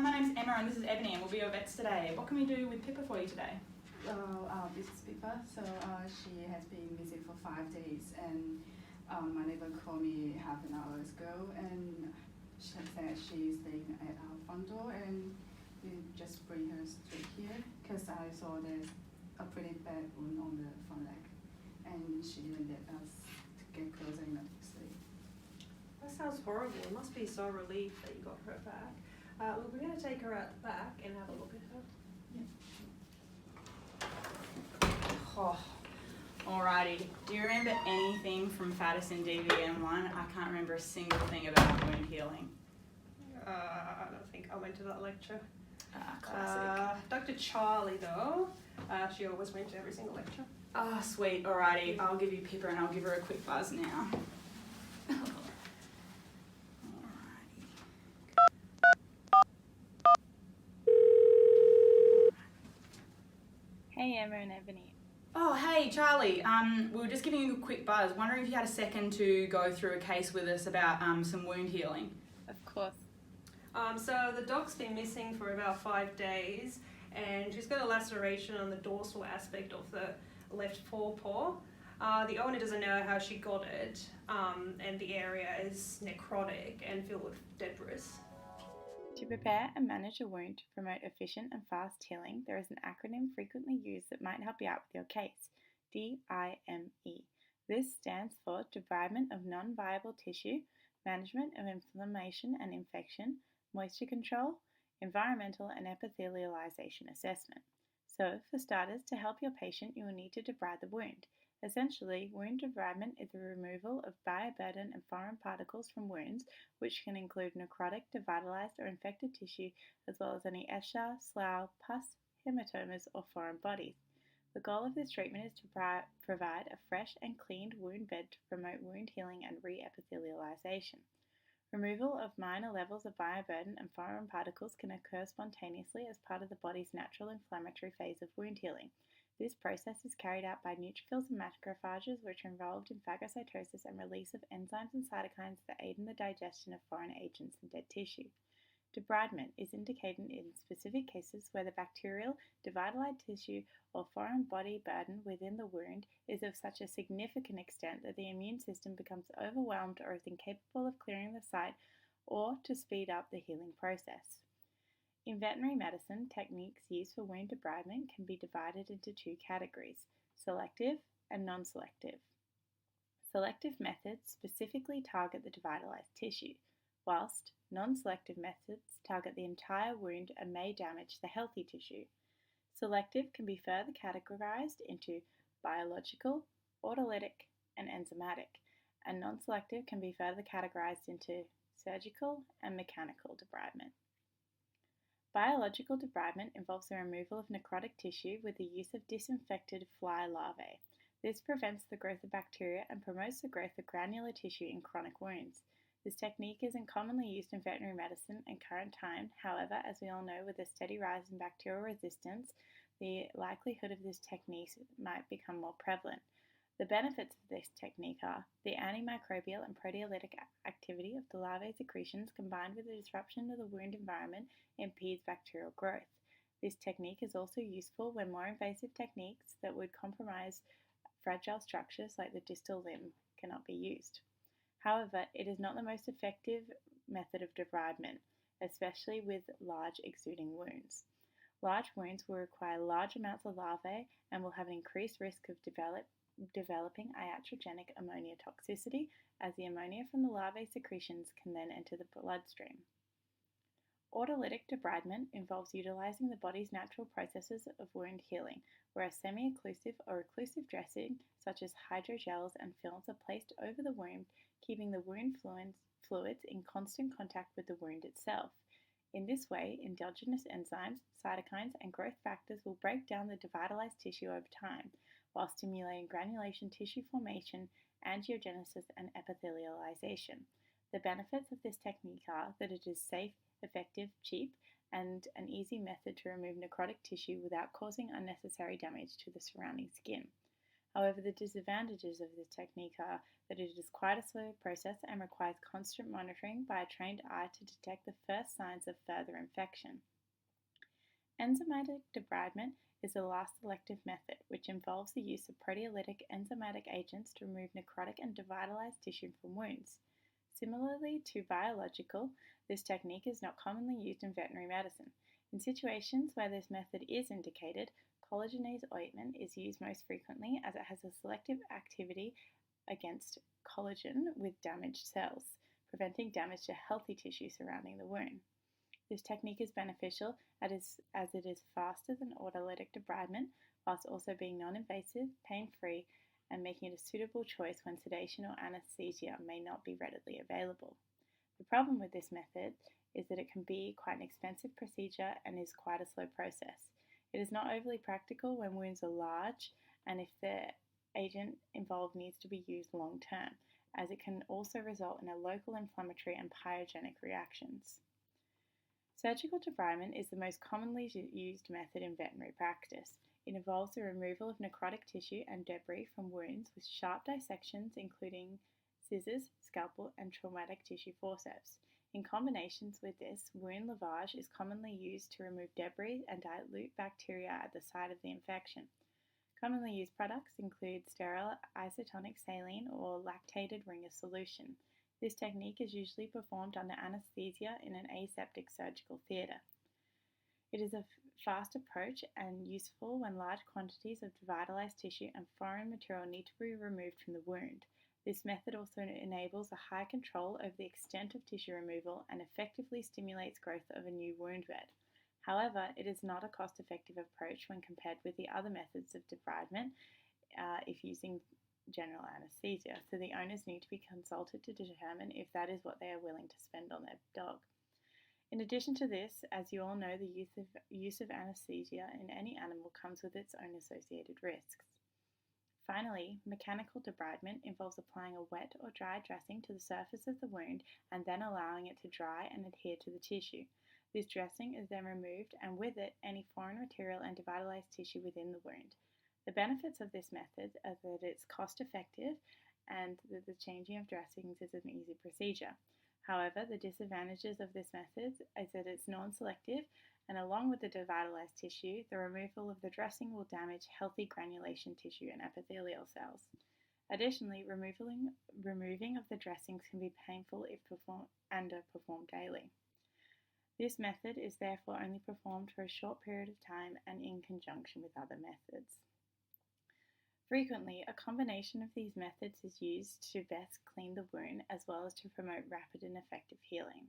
My name's Emma and this is Ebony and we'll be your vets today. What can we do with Pippa for you today? This is Pippa. So she has been missing for 5 days, and my neighbor called me half an hour ago, and she said she's staying at our front door, and we just bring her straight here because I saw there's a pretty bad wound on the front leg, and she didn't let us get closer enough to see. That sounds horrible. It must be so relieved that you got her back. Look, we're going to take her out the back and have a look at her. Yeah. Oh, alrighty. Do you remember anything from FADIS and DVM1? I can't remember a single thing about wound healing. I don't think I went to that lecture. Classic. Dr. Charlie, though, she always went to every single lecture. Ah, sweet. Alrighty. I'll give you Pippa and I'll give her a quick buzz now. Hey Emma and Ebony. Oh, hey Charlie. We were just giving you a quick buzz. Wondering if you had a second to go through a case with us about some wound healing. Of course. So the dog's been missing for about 5 days, and she's got a laceration on the dorsal aspect of the left forepaw. The owner doesn't know how she got it, and the area is necrotic and filled with debris. To prepare and manage a wound to promote efficient and fast healing, there is an acronym frequently used that might help you out with your case: DIME. This stands for Debridement of Non-Viable Tissue, Management of Inflammation and Infection, Moisture Control, Environmental and Epithelialization Assessment. So, for starters, to help your patient, you will need to debride the wound. Essentially, wound debridement is the removal of bioburden and foreign particles from wounds, which can include necrotic, devitalized, or infected tissue, as well as any eschar, slough, pus, hematomas, or foreign bodies. The goal of this treatment is to provide a fresh and cleaned wound bed to promote wound healing and re-epithelialization. Removal of minor levels of bioburden and foreign particles can occur spontaneously as part of the body's natural inflammatory phase of wound healing. This process is carried out by neutrophils and macrophages, which are involved in phagocytosis and release of enzymes and cytokines that aid in the digestion of foreign agents and dead tissue. Debridement is indicated in specific cases where the bacterial, devitalized tissue, or foreign body burden within the wound is of such a significant extent that the immune system becomes overwhelmed or is incapable of clearing the site, or to speed up the healing process. In veterinary medicine, techniques used for wound debridement can be divided into 2 categories: selective and non-selective. Selective methods specifically target the devitalized tissue, whilst non-selective methods target the entire wound and may damage the healthy tissue. Selective can be further categorized into biological, autolytic, and enzymatic, and non-selective can be further categorized into surgical and mechanical debridement. Biological debridement involves the removal of necrotic tissue with the use of disinfected fly larvae. This prevents the growth of bacteria and promotes the growth of granular tissue in chronic wounds. This technique isn't commonly used in veterinary medicine in current time. However, as we all know, with a steady rise in bacterial resistance, the likelihood of this technique might become more prevalent. The benefits of this technique are the antimicrobial and proteolytic activity of the larvae secretions combined with the disruption of the wound environment impedes bacterial growth. This technique is also useful when more invasive techniques that would compromise fragile structures like the distal limb cannot be used. However, it is not the most effective method of debridement, especially with large exuding wounds. Large wounds will require large amounts of larvae and will have an increased risk of developing iatrogenic ammonia toxicity, as the ammonia from the larvae secretions can then enter the bloodstream. Autolytic debridement involves utilizing the body's natural processes of wound healing, where a semi-occlusive or occlusive dressing, such as hydrogels and films, are placed over the wound, keeping the wound fluids in constant contact with the wound itself. In this way, endogenous enzymes, cytokines, and growth factors will break down the devitalized tissue over time, while stimulating granulation tissue formation, angiogenesis, and epithelialization. The benefits of this technique are that it is safe, effective, cheap, and an easy method to remove necrotic tissue without causing unnecessary damage to the surrounding skin. However, the disadvantages of this technique are that it is quite a slow process and requires constant monitoring by a trained eye to detect the first signs of further infection. Enzymatic debridement is the last selective method, which involves the use of proteolytic enzymatic agents to remove necrotic and devitalized tissue from wounds. Similarly to biological, this technique is not commonly used in veterinary medicine. In situations where this method is indicated, collagenase ointment is used most frequently as it has a selective activity against collagen with damaged cells, preventing damage to healthy tissue surrounding the wound. This technique is beneficial as it is faster than autolytic debridement, whilst also being non-invasive, pain-free, and making it a suitable choice when sedation or anesthesia may not be readily available. The problem with this method is that it can be quite an expensive procedure and is quite a slow process. It is not overly practical when wounds are large and if the agent involved needs to be used long term, as it can also result in a local inflammatory and pyogenic reactions. Surgical debridement is the most commonly used method in veterinary practice. It involves the removal of necrotic tissue and debris from wounds with sharp dissections including scissors, scalpel, and traumatic tissue forceps. In combinations with this, wound lavage is commonly used to remove debris and dilute bacteria at the site of the infection. Commonly used products include sterile isotonic saline or lactated ringer solution. This technique is usually performed under anesthesia in an aseptic surgical theatre. It is a fast approach and useful when large quantities of devitalized tissue and foreign material need to be removed from the wound. This method also enables a high control over the extent of tissue removal and effectively stimulates growth of a new wound bed. However, it is not a cost-effective approach when compared with the other methods of debridement if using general anesthesia, so the owners need to be consulted to determine if that is what they are willing to spend on their dog. In addition to this, as you all know, the use of anesthesia in any animal comes with its own associated risks. Finally, mechanical debridement involves applying a wet or dry dressing to the surface of the wound and then allowing it to dry and adhere to the tissue. This dressing is then removed and with it any foreign material and devitalized tissue within the wound. The benefits of this method are that it's cost effective and that the changing of dressings is an easy procedure. However, the disadvantages of this method is that it's non-selective and along with the devitalized tissue, the removal of the dressing will damage healthy granulation tissue and epithelial cells. Additionally, removing of the dressings can be painful if performed daily. This method is therefore only performed for a short period of time and in conjunction with other methods. Frequently, a combination of these methods is used to best clean the wound as well as to promote rapid and effective healing.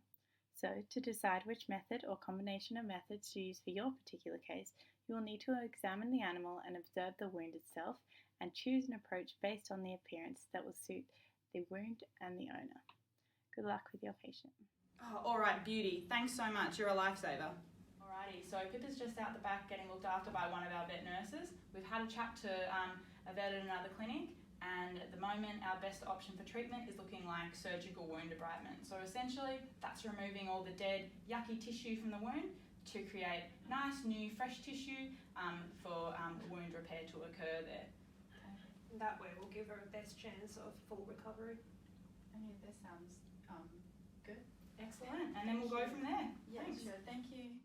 So, to decide which method or combination of methods to use for your particular case, you will need to examine the animal and observe the wound itself and choose an approach based on the appearance that will suit the wound and the owner. Good luck with your patient. Oh, all right, beauty. Thanks so much. You're a lifesaver. Alrighty, so Pippa's just out the back getting looked after by one of our vet nurses. We've had a chat to a vet at another clinic, and at the moment our best option for treatment is looking like surgical wound debridement. So essentially that's removing all the dead yucky tissue from the wound to create nice new fresh tissue for wound repair to occur there. That way we'll give her a best chance of full recovery. Okay, that sounds good. Excellent, and then we'll go from there. Yeah, Thanks. sure. Thank you.